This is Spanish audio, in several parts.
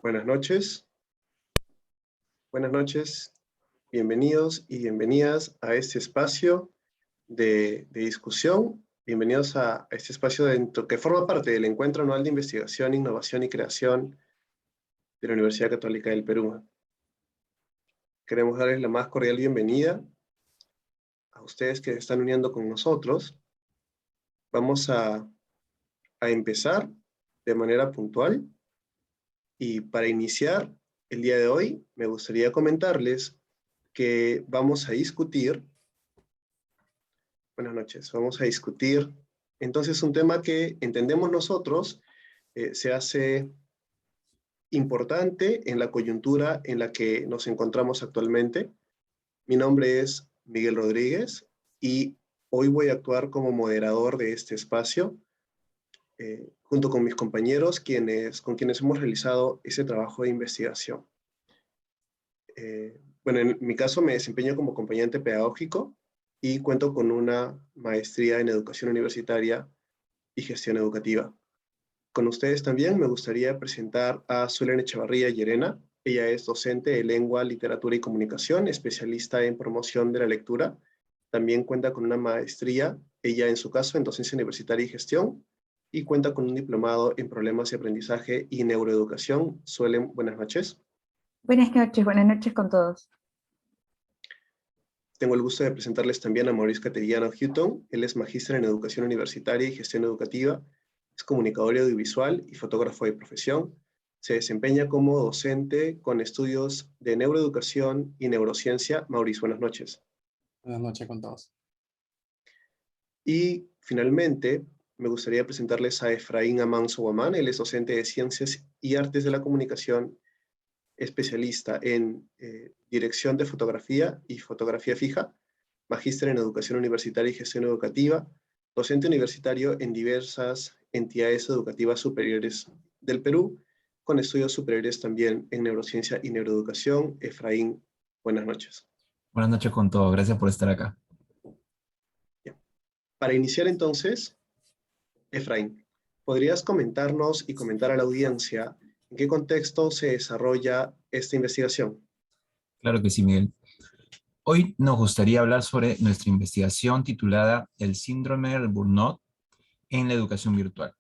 Buenas noches. Buenas noches. Bienvenidos y bienvenidas a este espacio de discusión. Bienvenidos a este espacio que forma parte del Encuentro Anual de Investigación, Innovación y Creación de la Universidad Católica del Perú. Queremos darles la más cordial bienvenida a ustedes que se están uniendo con nosotros. Vamos a empezar de manera puntual. Y para iniciar el día de hoy, me gustaría comentarles que vamos a discutir, buenas noches, vamos a discutir entonces un tema que entendemos nosotros se hace importante en la coyuntura en la que nos encontramos actualmente. Mi nombre es Miguel Rodríguez y hoy voy a actuar como moderador de este espacio, junto con mis compañeros con quienes hemos realizado ese trabajo de investigación. Bueno, en mi caso me desempeño como acompañante pedagógico y cuento con una maestría en educación universitaria y gestión educativa. Con ustedes también me gustaría presentar a Suelen Echevarría Llerena. Ella es docente de lengua, literatura y comunicación, especialista en promoción de la lectura. También cuenta con una maestría, ella en su caso, en docencia universitaria y gestión, y cuenta con un diplomado en problemas de aprendizaje y neuroeducación. Suelen, buenas noches. Buenas noches con todos. Tengo el gusto de presentarles también a Maurice Cateriano Hutton. Él es magíster en educación universitaria y gestión educativa, es comunicador audiovisual y fotógrafo de profesión. Se desempeña como docente con estudios de neuroeducación y neurociencia. Maurice, buenas noches. Buenas noches con todos. Y finalmente, me gustaría presentarles a Efraín Amanso Guamán. Él es docente de Ciencias y Artes de la Comunicación, especialista en dirección de fotografía y fotografía fija, magíster en educación universitaria y gestión educativa, docente universitario en diversas entidades educativas superiores del Perú, con estudios superiores también en neurociencia y neuroeducación. Efraín, buenas noches. Buenas noches con todos, gracias por estar acá. Bien. Para iniciar entonces, Efraín, ¿podrías comentarnos y comentar a la audiencia en qué contexto se desarrolla esta investigación? Claro que sí, Miguel. Hoy nos gustaría hablar sobre nuestra investigación titulada El síndrome del burnout en la educación virtual.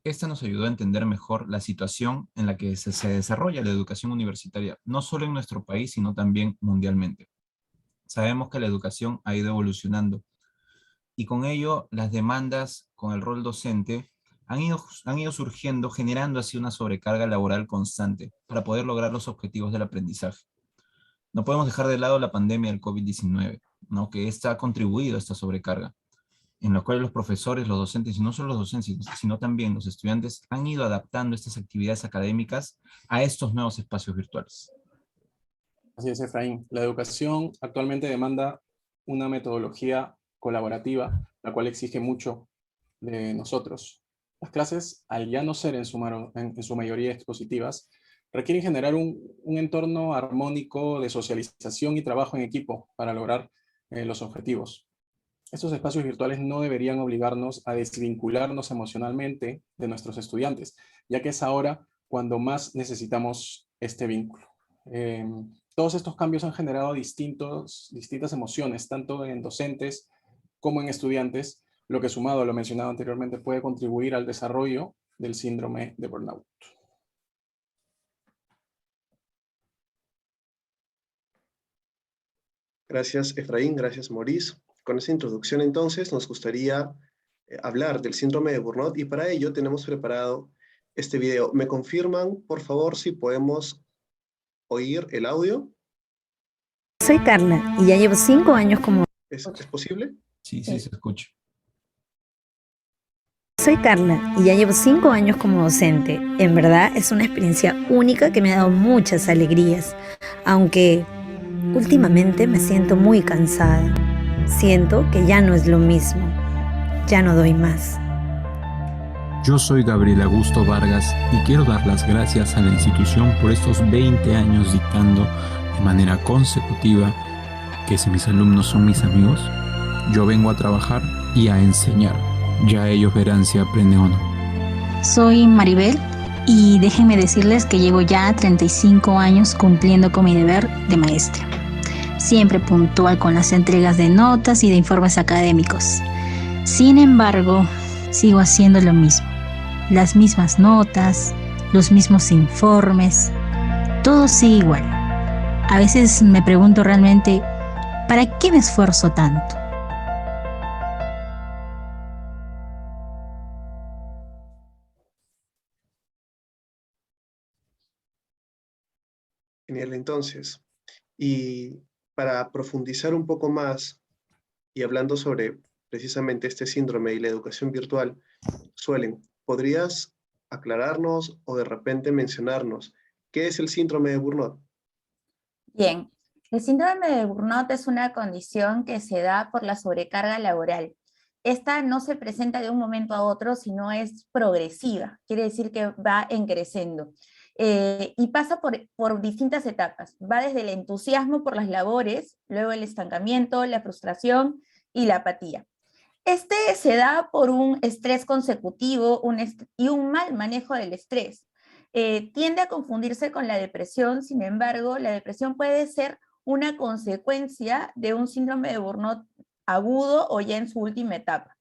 Esta nos ayudó a entender mejor la situación en la que se desarrolla la educación universitaria, no solo en nuestro país, sino también mundialmente. Sabemos que la educación ha ido evolucionando y con ello las demandas con el rol docente han ido surgiendo, generando así una sobrecarga laboral constante para poder lograr los objetivos del aprendizaje. No podemos dejar de lado la pandemia del COVID-19, ¿no? Que esta ha contribuido a esta sobrecarga, en la cual los profesores, los docentes, y no solo los docentes, sino también los estudiantes, han ido adaptando estas actividades académicas a estos nuevos espacios virtuales. Así es, Efraín. La educación actualmente demanda una metodología colaborativa, la cual exige mucho de nosotros. Las clases, al ya no ser en su mayoría expositivas, requieren generar un entorno armónico de socialización y trabajo en equipo para lograr los objetivos. Estos espacios virtuales no deberían obligarnos a desvincularnos emocionalmente de nuestros estudiantes, ya que es ahora cuando más necesitamos este vínculo. Todos estos cambios han generado distintas emociones, tanto en docentes como en estudiantes, lo que sumado a lo mencionado anteriormente puede contribuir al desarrollo del síndrome de burnout. Gracias, Efraín, gracias, Maurice. Con esta introducción, entonces, nos gustaría hablar del síndrome de burnout y para ello tenemos preparado este video. ¿Me confirman, por favor, si podemos oír el audio? Soy Carla y ya llevo 5 años como... ¿Es posible? Sí, se escucha. Soy Carla y ya llevo 5 años como docente. En verdad es una experiencia única que me ha dado muchas alegrías, aunque últimamente me siento muy cansada. Siento que ya no es lo mismo, ya no doy más. Yo soy Gabriel Augusto Vargas y quiero dar las gracias a la institución por estos 20 años dictando de manera consecutiva que si mis alumnos son mis amigos, yo vengo a trabajar y a enseñar. Ya ellos verán si aprenden o no. Soy Maribel Y déjenme decirles que llevo ya 35 años cumpliendo con mi deber de maestra. Siempre puntual con las entregas de notas y de informes académicos. Sin embargo, sigo haciendo lo mismo. Las mismas notas, los mismos informes, todo sigue igual. A veces me pregunto realmente, ¿para qué me esfuerzo tanto? Genial, entonces. Y para profundizar un poco más y hablando sobre precisamente este síndrome y la educación virtual, ¿podrías aclararnos o de repente mencionarnos qué es el síndrome de Burnout? Bien, el síndrome de burnout es una condición que se da por la sobrecarga laboral. Esta no se presenta de un momento a otro, sino es progresiva, quiere decir que va creciendo. Y pasa por distintas etapas. Va desde el entusiasmo por las labores, luego el estancamiento, la frustración y la apatía. Este se da por un estrés consecutivo y un mal manejo del estrés. Tiende a confundirse con la depresión, sin embargo, la depresión puede ser una consecuencia de un síndrome de burnout agudo o ya en su última etapa.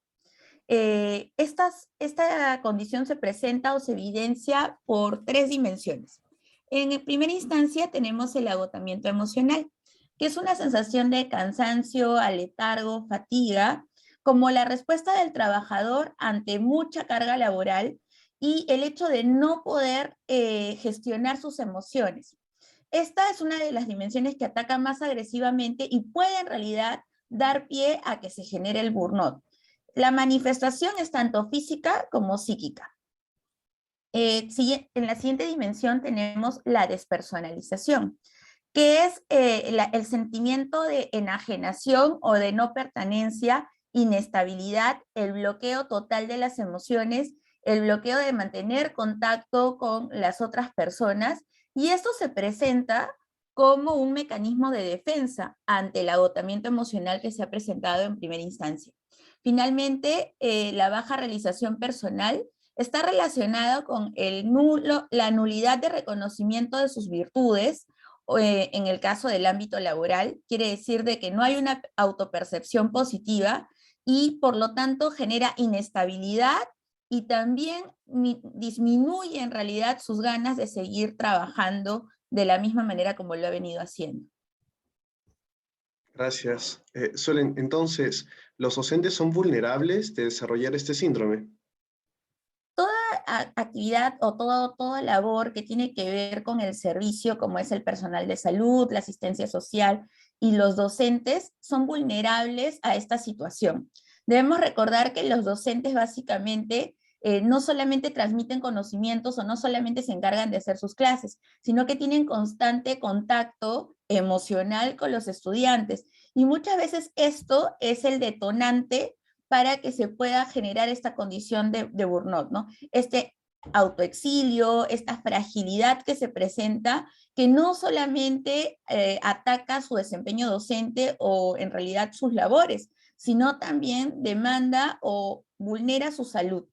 Esta condición se presenta o se evidencia por 3 dimensiones. En primera instancia tenemos el agotamiento emocional, que es una sensación de cansancio, aletargo, fatiga, como la respuesta del trabajador ante mucha carga laboral y el hecho de no poder gestionar sus emociones. Esta es una de las dimensiones que ataca más agresivamente y puede en realidad dar pie a que se genere el burnout. La manifestación es tanto física como psíquica. En la siguiente dimensión tenemos la despersonalización, que es el sentimiento de enajenación o de no pertenencia, inestabilidad, el bloqueo total de las emociones, el bloqueo de mantener contacto con las otras personas, y esto se presenta como un mecanismo de defensa ante el agotamiento emocional que se ha presentado en primera instancia. Finalmente, la baja realización personal está relacionada con la nulidad de reconocimiento de sus virtudes, en el caso del ámbito laboral, quiere decir de que no hay una autopercepción positiva y por lo tanto genera inestabilidad y también disminuye en realidad sus ganas de seguir trabajando de la misma manera como lo ha venido haciendo. Gracias. Entonces, ¿los docentes son vulnerables de desarrollar este síndrome? Actividad o toda labor que tiene que ver con el servicio, como es el personal de salud, la asistencia social y los docentes, son vulnerables a esta situación. Debemos recordar que los docentes básicamente no solamente transmiten conocimientos o no solamente se encargan de hacer sus clases, sino que tienen constante contacto emocional con los estudiantes. Y muchas veces esto es el detonante para que se pueda generar esta condición de burnout, ¿no? Este autoexilio, esta fragilidad que se presenta, que no solamente ataca su desempeño docente o en realidad sus labores, sino también demanda o vulnera su salud.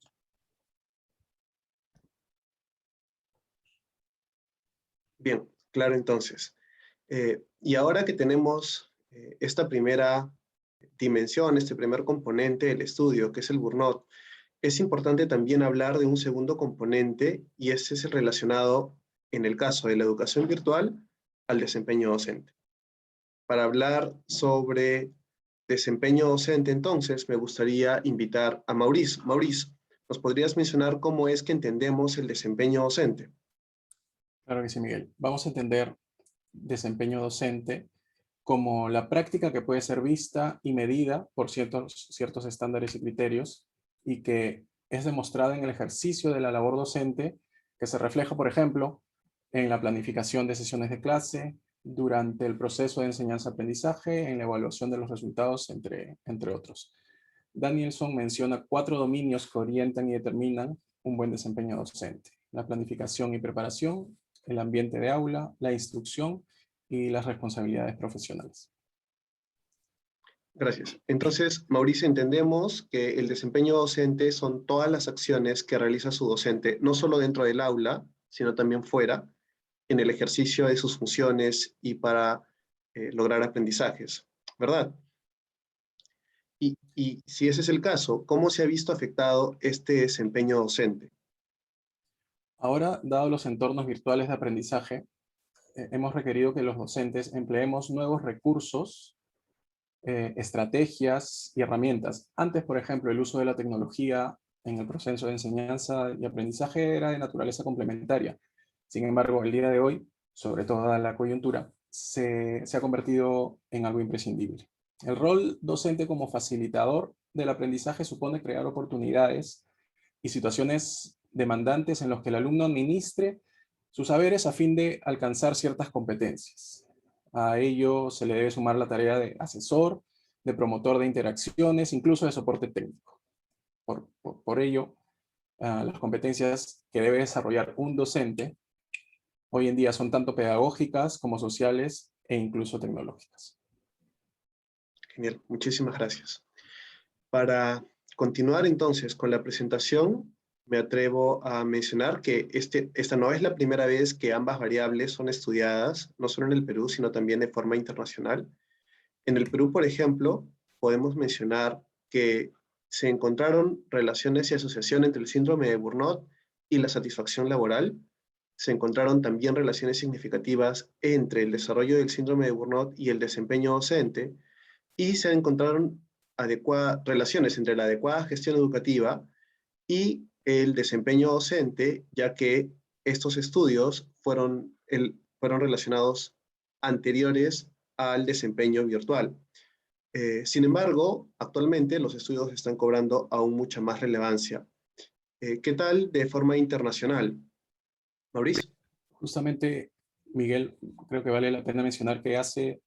Bien, claro entonces. Y ahora que tenemos esta primera dimensión, este primer componente del estudio, que es el burnout, es importante también hablar de un segundo componente, y ese es el relacionado, en el caso de la educación virtual, al desempeño docente. Para hablar sobre desempeño docente, entonces, me gustaría invitar a Maurice. Maurice, ¿nos podrías mencionar cómo es que entendemos el desempeño docente? Claro que sí, Miguel. Vamos a entender desempeño docente como la práctica que puede ser vista y medida por ciertos estándares y criterios y que es demostrada en el ejercicio de la labor docente, que se refleja, por ejemplo, en la planificación de sesiones de clase, durante el proceso de enseñanza-aprendizaje, en la evaluación de los resultados, entre otros. Danielson menciona 4 dominios que orientan y determinan un buen desempeño docente: la planificación y preparación, el ambiente de aula, la instrucción y las responsabilidades profesionales. Gracias. Entonces, Mauricio, entendemos que el desempeño docente son todas las acciones que realiza su docente, no solo dentro del aula, sino también fuera, en el ejercicio de sus funciones y para lograr aprendizajes, ¿verdad? Y si ese es el caso, ¿cómo se ha visto afectado este desempeño docente? Ahora, dado los entornos virtuales de aprendizaje, hemos requerido que los docentes empleemos nuevos recursos, estrategias y herramientas. Antes, por ejemplo, el uso de la tecnología en el proceso de enseñanza y aprendizaje era de naturaleza complementaria. Sin embargo, el día de hoy, sobre todo dada la coyuntura, se ha convertido en algo imprescindible. El rol docente como facilitador del aprendizaje supone crear oportunidades y situaciones demandantes en los que el alumno administre sus saberes a fin de alcanzar ciertas competencias. A ello se le debe sumar la tarea de asesor, de promotor de interacciones, incluso de soporte técnico. Por ello, las competencias que debe desarrollar un docente hoy en día son tanto pedagógicas como sociales e incluso tecnológicas. Genial, muchísimas gracias. Para continuar entonces con la presentación, me atrevo a mencionar que esta no es la primera vez que ambas variables son estudiadas, no solo en el Perú, sino también de forma internacional. En el Perú, por ejemplo, podemos mencionar que se encontraron relaciones y asociación entre el síndrome de Burnout y la satisfacción laboral. Se encontraron también relaciones significativas entre el desarrollo del síndrome de Burnout y el desempeño docente, y se encontraron relaciones entre la adecuada gestión educativa y el desempeño docente, ya que estos estudios fueron relacionados anteriores al desempeño virtual. Sin embargo, actualmente los estudios están cobrando aún mucha más relevancia. ¿Qué tal de forma internacional? Mauricio. Justamente, Miguel, creo que vale la pena mencionar que hace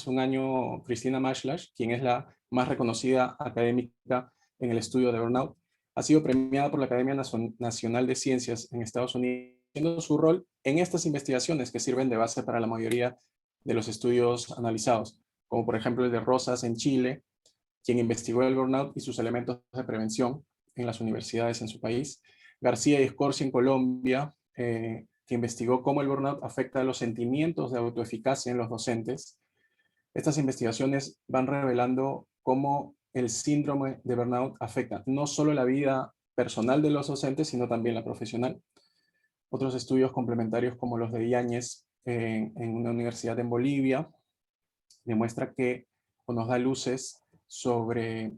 un año Cristina Maslach, quien es la más reconocida académica en el estudio de burnout, ha sido premiada por la Academia Nacional de Ciencias en Estados Unidos, haciendo su rol en estas investigaciones que sirven de base para la mayoría de los estudios analizados, como por ejemplo el de Rosas en Chile, quien investigó el burnout y sus elementos de prevención en las universidades en su país, García y Scorsi en Colombia, que investigó cómo el burnout afecta a los sentimientos de autoeficacia en los docentes. Estas investigaciones van revelando cómo el síndrome de burnout afecta no solo la vida personal de los docentes, sino también la profesional. Otros estudios complementarios como los de Yáñez en una universidad en Bolivia demuestra que o nos da luces sobre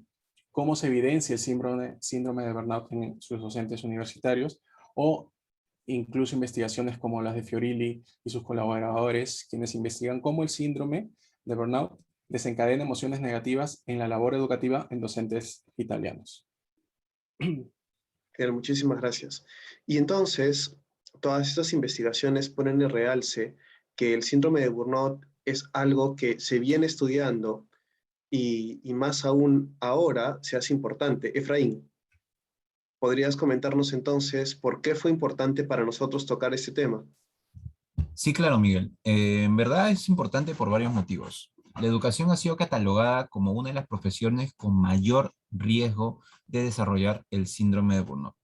cómo se evidencia el síndrome de burnout en sus docentes universitarios, o incluso investigaciones como las de Fiorilli y sus colaboradores, quienes investigan cómo el síndrome de burnout desencadena emociones negativas en la labor educativa en docentes italianos. Muchísimas gracias. Y entonces, todas estas investigaciones ponen en realce que el síndrome de burnout es algo que se viene estudiando y más aún ahora se hace importante. Efraín, ¿podrías comentarnos entonces por qué fue importante para nosotros tocar este tema? Sí, claro, Miguel. En verdad es importante por varios motivos. La educación ha sido catalogada como una de las profesiones con mayor riesgo de desarrollar el síndrome de burnout.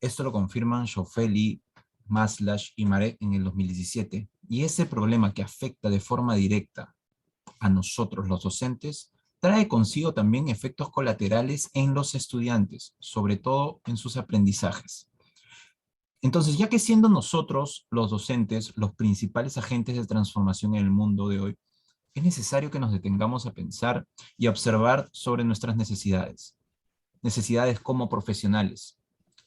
Esto lo confirman Schofeli, Maslach y Marek en el 2017, y ese problema que afecta de forma directa a nosotros los docentes trae consigo también efectos colaterales en los estudiantes, sobre todo en sus aprendizajes. Entonces, ya que siendo nosotros, los docentes, los principales agentes de transformación en el mundo de hoy, es necesario que nos detengamos a pensar y a observar sobre nuestras necesidades. Necesidades como profesionales,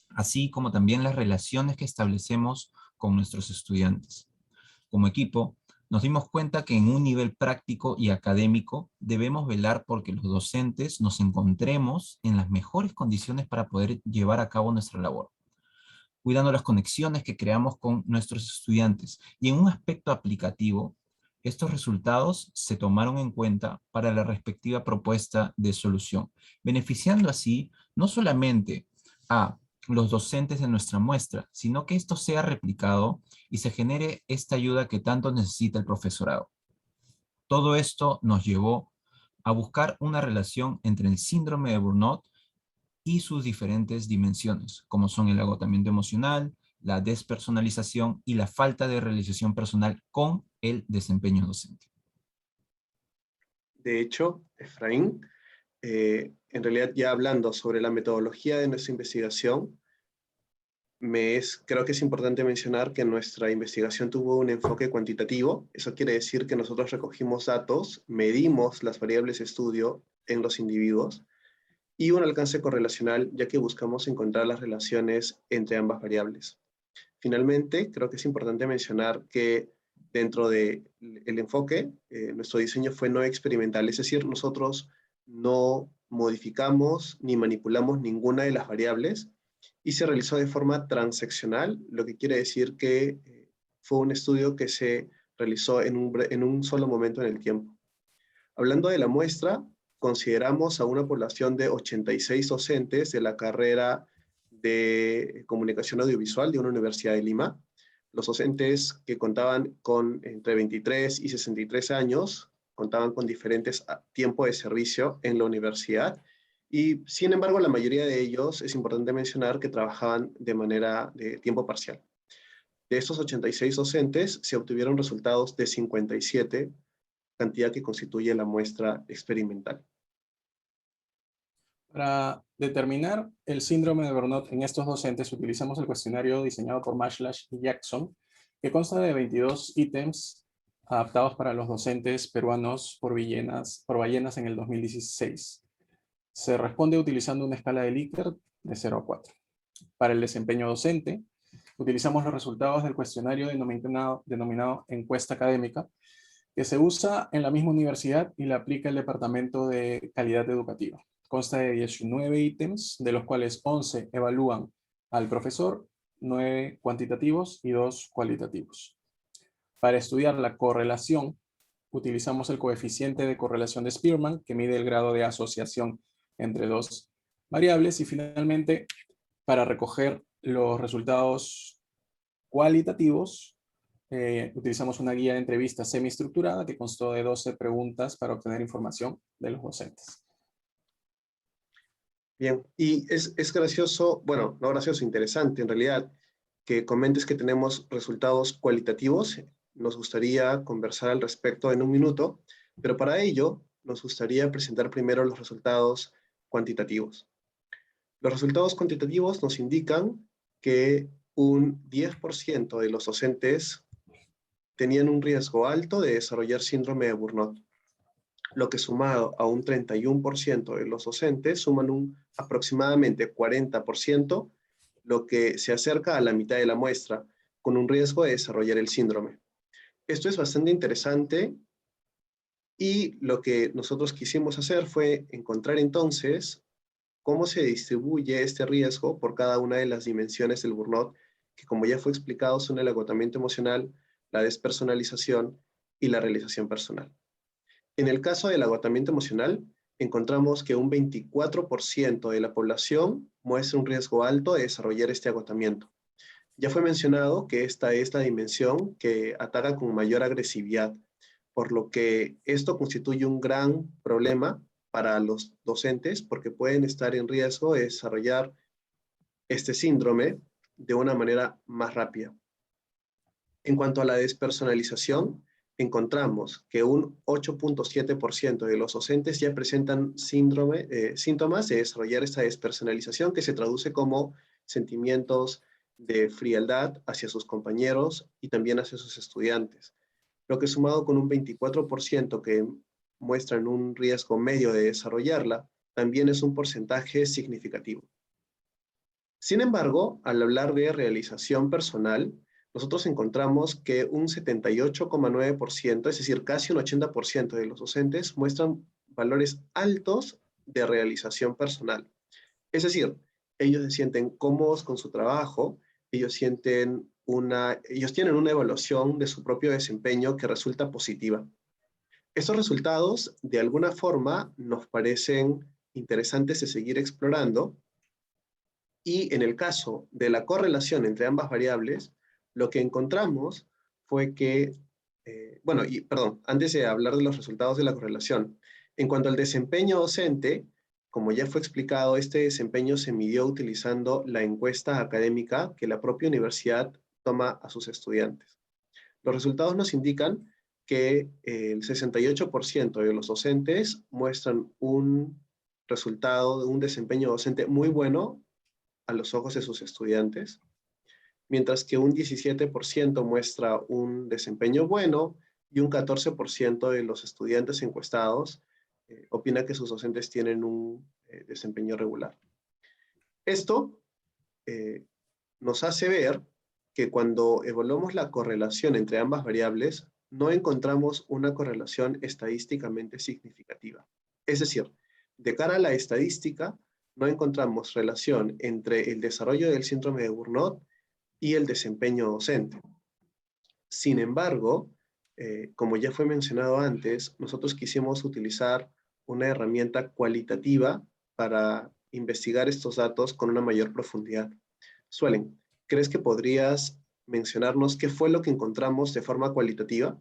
así como también las relaciones que establecemos con nuestros estudiantes. Como equipo, nos dimos cuenta que en un nivel práctico y académico debemos velar por que los docentes nos encontremos en las mejores condiciones para poder llevar a cabo nuestra labor, cuidando las conexiones que creamos con nuestros estudiantes. Y en un aspecto aplicativo, estos resultados se tomaron en cuenta para la respectiva propuesta de solución, beneficiando así no solamente a los docentes de nuestra muestra, sino que esto sea replicado y se genere esta ayuda que tanto necesita el profesorado. Todo esto nos llevó a buscar una relación entre el síndrome de burnout y sus diferentes dimensiones, como son el agotamiento emocional, la despersonalización y la falta de realización personal con el desempeño docente. De hecho, Efraín, en realidad ya hablando sobre la metodología de nuestra investigación, creo que es importante mencionar que nuestra investigación tuvo un enfoque cuantitativo. Eso quiere decir que nosotros recogimos datos, medimos las variables de estudio en los individuos y un alcance correlacional, ya que buscamos encontrar las relaciones entre ambas variables. Finalmente, creo que es importante mencionar que dentro del enfoque, nuestro diseño fue no experimental, es decir, nosotros no modificamos ni manipulamos ninguna de las variables y se realizó de forma transeccional, lo que quiere decir que fue un estudio que se realizó en un solo momento en el tiempo. Hablando de la muestra, consideramos a una población de 86 docentes de la carrera de Comunicación Audiovisual de una universidad de Lima. Los docentes que contaban con entre 23 y 63 años, contaban con diferentes tiempos de servicio en la universidad y, sin embargo, la mayoría de ellos, es importante mencionar, que trabajaban de manera de tiempo parcial. De estos 86 docentes, se obtuvieron resultados de 57, cantidad que constituye la muestra experimental. Para determinar el síndrome de burnout en estos docentes, utilizamos el cuestionario diseñado por Mashlash y Jackson, que consta de 22 ítems adaptados para los docentes peruanos por Ballenas en el 2016. Se responde utilizando una escala de Likert de 0 a 4. Para el desempeño docente, utilizamos los resultados del cuestionario denominado encuesta académica, que se usa en la misma universidad y la aplica el Departamento de Calidad Educativa. Consta de 19 ítems, de los cuales 11 evalúan al profesor, 9 cuantitativos y 2 cualitativos. Para estudiar la correlación, utilizamos el coeficiente de correlación de Spearman, que mide el grado de asociación entre dos variables, y finalmente, para recoger los resultados cualitativos, utilizamos una guía de entrevista semiestructurada que constó de 12 preguntas para obtener información de los docentes. Bien, y es gracioso, bueno, no gracioso, interesante en realidad, que comentes que tenemos resultados cualitativos. Nos gustaría conversar al respecto en un minuto, pero para ello nos gustaría presentar primero los resultados cuantitativos. Los resultados cuantitativos nos indican que un 10% de los docentes tenían un riesgo alto de desarrollar síndrome de burnout, lo que sumado a un 31% de los docentes suman un aproximadamente 40%, lo que se acerca a la mitad de la muestra, con un riesgo de desarrollar el síndrome. Esto es bastante interesante y lo que nosotros quisimos hacer fue encontrar entonces cómo se distribuye este riesgo por cada una de las dimensiones del burnout, que, como ya fue explicado, son el agotamiento emocional, la despersonalización y la realización personal. En el caso del agotamiento emocional, encontramos que un 24% de la población muestra un riesgo alto de desarrollar este agotamiento. Ya fue mencionado que esta es la dimensión que ataca con mayor agresividad, por lo que esto constituye un gran problema para los docentes, porque pueden estar en riesgo de desarrollar este síndrome de una manera más rápida. En cuanto a la despersonalización, encontramos que un 8.7% de los docentes ya presentan síntomas de desarrollar esta despersonalización, que se traduce como sentimientos de frialdad hacia sus compañeros y también hacia sus estudiantes, lo que, sumado con un 24% que muestran un riesgo medio de desarrollarla, también es un porcentaje significativo. Sin embargo, al hablar de realización personal, nosotros encontramos que un 78,9%, es decir, casi un 80% de los docentes muestran valores altos de realización personal. Es decir, ellos se sienten cómodos con su trabajo, ellos tienen una evaluación de su propio desempeño que resulta positiva. Estos resultados, de alguna forma, nos parecen interesantes de seguir explorando, y en el caso de la correlación entre ambas variables, lo que encontramos fue que antes de hablar de los resultados de la correlación, en cuanto al desempeño docente, como ya fue explicado, este desempeño se midió utilizando la encuesta académica que la propia universidad toma a sus estudiantes. Los resultados nos indican que el 68% de los docentes muestran un resultado de un desempeño docente muy bueno a los ojos de sus estudiantes, mientras que un 17% muestra un desempeño bueno y un 14% de los estudiantes encuestados opina que sus docentes tienen un desempeño regular. Esto nos hace ver que cuando evaluamos la correlación entre ambas variables, no encontramos una correlación estadísticamente significativa. Es decir, de cara a la estadística, no encontramos relación entre el desarrollo del síndrome de Burnout y el desempeño docente. Sin embargo, como ya fue mencionado antes, nosotros quisimos utilizar una herramienta cualitativa para investigar estos datos con una mayor profundidad. Suelen, ¿crees que podrías mencionarnos qué fue lo que encontramos de forma cualitativa?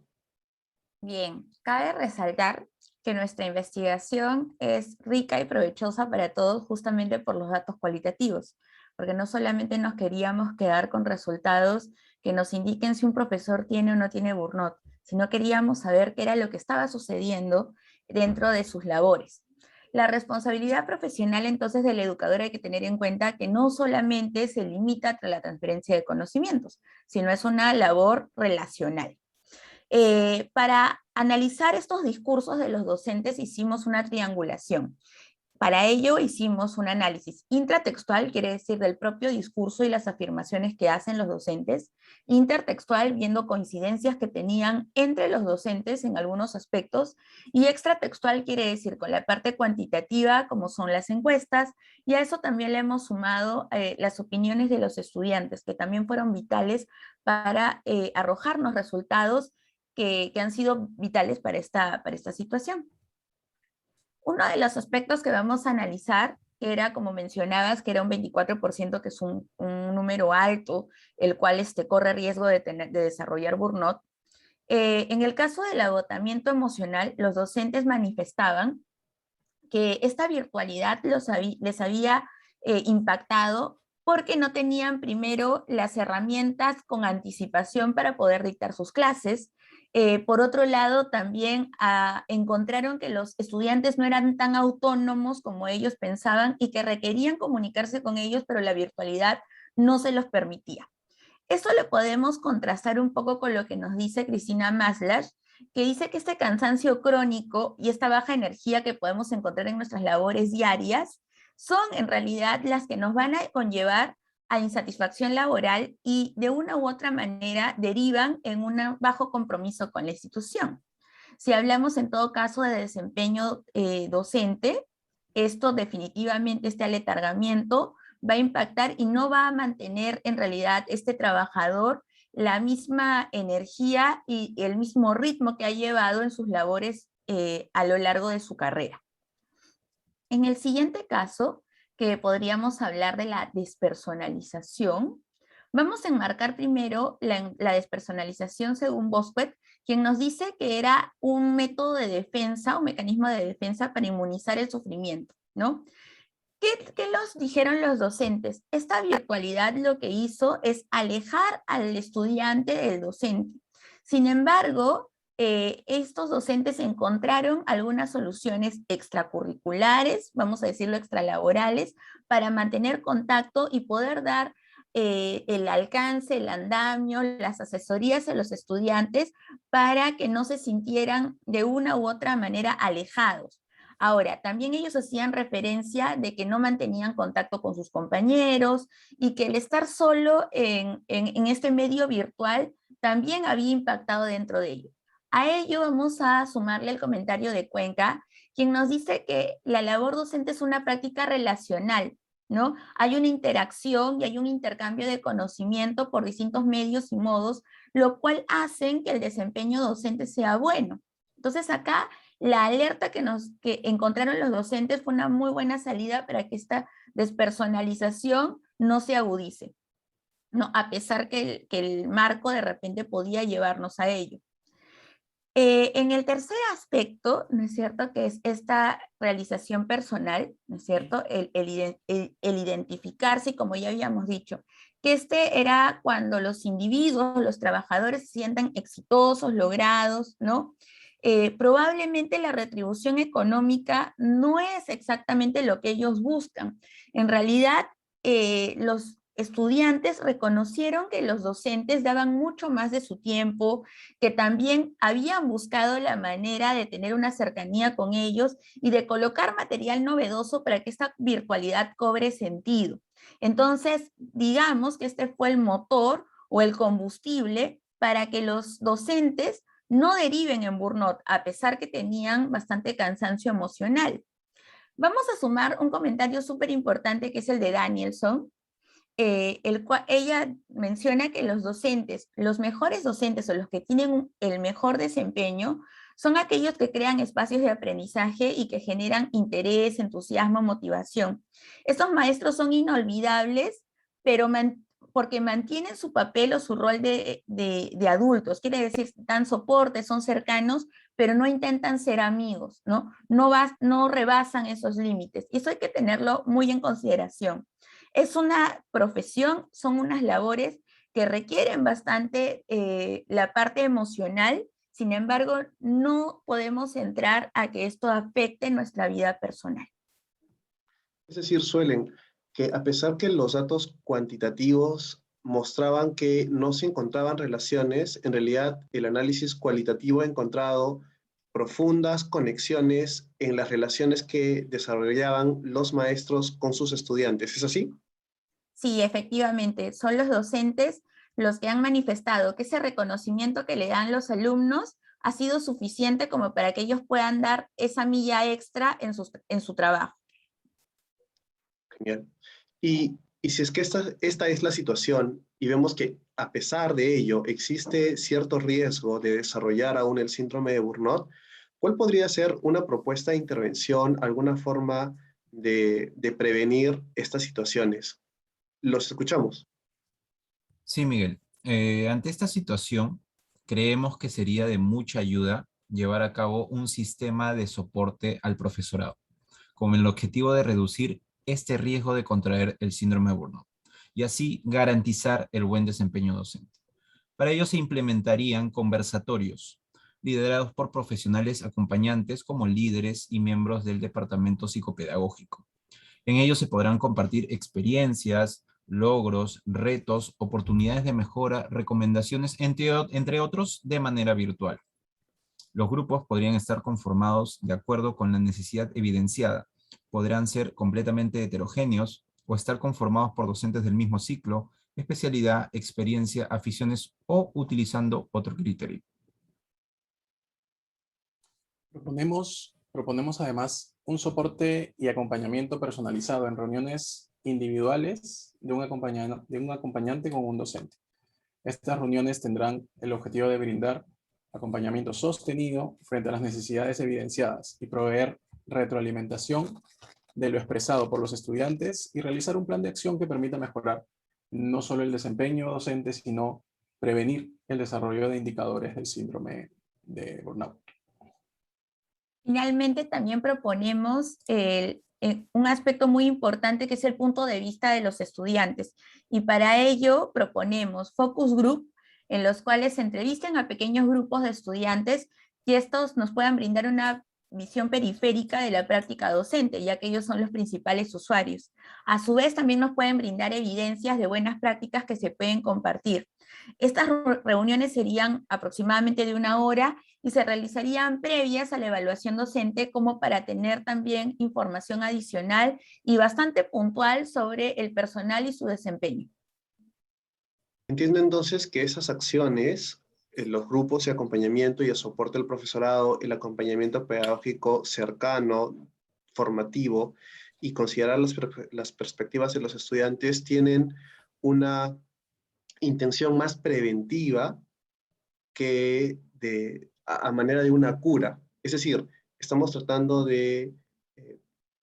Bien, cabe resaltar que nuestra investigación es rica y provechosa para todos justamente por los datos cualitativos, porque no solamente nos queríamos quedar con resultados que nos indiquen si un profesor tiene o no tiene burnout, sino queríamos saber qué era lo que estaba sucediendo dentro de sus labores. La responsabilidad profesional entonces del educador hay que tener en cuenta que no solamente se limita a la transferencia de conocimientos, sino es una labor relacional. Para analizar estos discursos de los docentes hicimos una triangulación. Para ello hicimos un análisis intratextual, quiere decir del propio discurso y las afirmaciones que hacen los docentes, intertextual, viendo coincidencias que tenían entre los docentes en algunos aspectos, y extratextual quiere decir con la parte cuantitativa, como son las encuestas, y a eso también le hemos sumado las opiniones de los estudiantes, que también fueron vitales para arrojarnos resultados que han sido vitales para esta situación. Uno de los aspectos que vamos a analizar era, como mencionabas, que era un 24%, que es un número alto, el cual corre riesgo de desarrollar burnout. En el caso del agotamiento emocional, los docentes manifestaban que esta virtualidad les había impactado porque no tenían primero las herramientas con anticipación para poder dictar sus clases. Por otro lado, también encontraron que los estudiantes no eran tan autónomos como ellos pensaban y que requerían comunicarse con ellos, pero la virtualidad no se los permitía. Esto lo podemos contrastar un poco con lo que nos dice Cristina Maslach, que dice que este cansancio crónico y esta baja energía que podemos encontrar en nuestras labores diarias son en realidad las que nos van a conllevar a insatisfacción laboral y de una u otra manera derivan en un bajo compromiso con la institución. Si hablamos en todo caso de desempeño docente, esto definitivamente, este aletargamiento va a impactar y no va a mantener en realidad este trabajador la misma energía y el mismo ritmo que ha llevado en sus labores a lo largo de su carrera. En el siguiente caso, que podríamos hablar de la despersonalización, vamos a enmarcar primero la despersonalización según Bosquet, quien nos dice que era un método de defensa, un mecanismo de defensa para inmunizar el sufrimiento, ¿no? ¿Qué los dijeron los docentes? Esta virtualidad lo que hizo es alejar al estudiante del docente. Sin embargo, estos docentes encontraron algunas soluciones extracurriculares, vamos a decirlo extralaborales, para mantener contacto y poder dar el alcance, el andamio, las asesorías a los estudiantes para que no se sintieran de una u otra manera alejados. Ahora, también ellos hacían referencia de que no mantenían contacto con sus compañeros y que el estar solo en este medio virtual también había impactado dentro de ellos. A ello vamos a sumarle el comentario de Cuenca, quien nos dice que la labor docente es una práctica relacional, ¿no? Hay una interacción y hay un intercambio de conocimiento por distintos medios y modos, lo cual hacen que el desempeño docente sea bueno. Entonces acá la alerta que encontraron los docentes fue una muy buena salida para que esta despersonalización no se agudice, ¿no? A pesar que el marco de repente podía llevarnos a ello. En el tercer aspecto, ¿no es cierto?, que es esta realización personal, ¿no es cierto?, el identificarse, y como ya habíamos dicho, que este era cuando los individuos, los trabajadores se sientan exitosos, logrados, ¿no? Probablemente la retribución económica no es exactamente lo que ellos buscan. En realidad, los estudiantes reconocieron que los docentes daban mucho más de su tiempo, que también habían buscado la manera de tener una cercanía con ellos y de colocar material novedoso para que esta virtualidad cobre sentido. Entonces, digamos que este fue el motor o el combustible para que los docentes no deriven en burnout, a pesar que tenían bastante cansancio emocional. Vamos a sumar un comentario súper importante que es el de Danielson, el cual ella menciona que los docentes, los mejores docentes o los que tienen el mejor desempeño, son aquellos que crean espacios de aprendizaje y que generan interés, entusiasmo, motivación. Estos maestros son inolvidables, pero porque mantienen su papel o su rol de adultos, quiere decir, dan soporte, son cercanos, pero no intentan ser amigos, ¿no? No rebasan esos límites. Y eso hay que tenerlo muy en consideración. Es una profesión, son unas labores que requieren bastante la parte emocional, sin embargo, no podemos entrar a que esto afecte nuestra vida personal. Es decir, suelen que a pesar que los datos cuantitativos mostraban que no se encontraban relaciones, en realidad el análisis cualitativo ha encontrado profundas conexiones en las relaciones que desarrollaban los maestros con sus estudiantes. ¿Es así? Sí, efectivamente, son los docentes los que han manifestado que ese reconocimiento que le dan los alumnos ha sido suficiente como para que ellos puedan dar esa milla extra en su trabajo. Genial. Y si es que esta es la situación y vemos que a pesar de ello existe cierto riesgo de desarrollar aún el síndrome de Burnout, ¿cuál podría ser una propuesta de intervención, alguna forma de prevenir estas situaciones? Los escuchamos. Sí, Miguel. Ante esta situación, creemos que sería de mucha ayuda llevar a cabo un sistema de soporte al profesorado, con el objetivo de reducir este riesgo de contraer el síndrome de Burnout y así garantizar el buen desempeño docente. Para ello se implementarían conversatorios liderados por profesionales acompañantes como líderes y miembros del departamento psicopedagógico. En ellos se podrán compartir experiencias, logros, retos, oportunidades de mejora, recomendaciones, entre otros, de manera virtual. Los grupos podrían estar conformados de acuerdo con la necesidad evidenciada. Podrán ser completamente heterogéneos o estar conformados por docentes del mismo ciclo, especialidad, experiencia, aficiones o utilizando otro criterio. Proponemos además un soporte y acompañamiento personalizado en reuniones individuales de un acompañante con un docente. Estas reuniones tendrán el objetivo de brindar acompañamiento sostenido frente a las necesidades evidenciadas y proveer retroalimentación de lo expresado por los estudiantes y realizar un plan de acción que permita mejorar no solo el desempeño docente, sino prevenir el desarrollo de indicadores del síndrome de burnout. Finalmente, también proponemos un aspecto muy importante que es el punto de vista de los estudiantes. Y para ello proponemos focus group, en los cuales se entrevisten a pequeños grupos de estudiantes y estos nos puedan brindar una visión periférica de la práctica docente, ya que ellos son los principales usuarios. A su vez, también nos pueden brindar evidencias de buenas prácticas que se pueden compartir. Estas reuniones serían aproximadamente de 1 hora y se realizarían previas a la evaluación docente como para tener también información adicional y bastante puntual sobre el personal y su desempeño. Entiendo entonces que esas acciones, los grupos de acompañamiento y de soporte al profesorado, el acompañamiento pedagógico cercano, formativo, y considerar las perspectivas de los estudiantes tienen una intención más preventiva que a manera de una cura. Es decir, estamos tratando de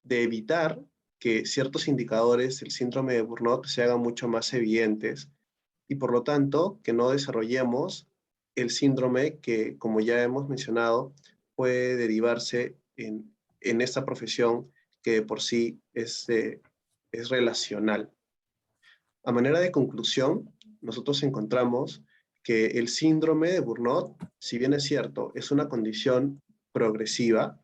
evitar que ciertos indicadores del síndrome de Burnout se hagan mucho más evidentes y por lo tanto que no desarrollemos el síndrome que, como ya hemos mencionado, puede derivarse en esta profesión que de por sí es relacional. A manera de conclusión, nosotros encontramos que el síndrome de Burnout, si bien es cierto, es una condición progresiva,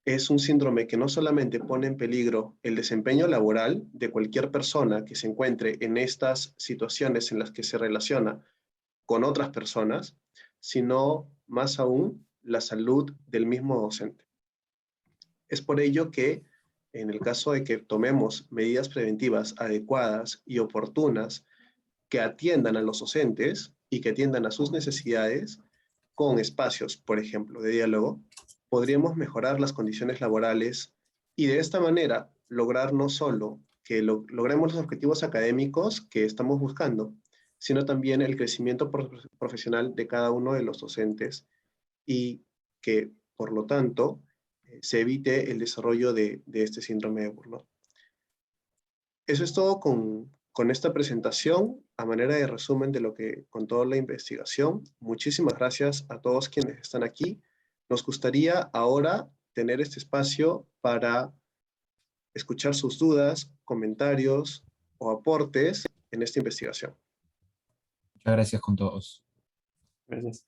es un síndrome que no solamente pone en peligro el desempeño laboral de cualquier persona que se encuentre en estas situaciones en las que se relaciona con otras personas, sino más aún la salud del mismo docente. Es por ello que, en el caso de que tomemos medidas preventivas adecuadas y oportunas que atiendan a los docentes y que atiendan a sus necesidades, con espacios, por ejemplo, de diálogo, podríamos mejorar las condiciones laborales y de esta manera lograr no solo que logremos los objetivos académicos que estamos buscando, sino también el crecimiento profesional de cada uno de los docentes y que, por lo tanto, se evite el desarrollo de este síndrome de Burnout. Eso es todo con esta presentación, a manera de resumen de lo que contó la investigación. Muchísimas gracias a todos quienes están aquí. Nos gustaría ahora tener este espacio para escuchar sus dudas, comentarios o aportes en esta investigación. Muchas gracias con todos. Gracias.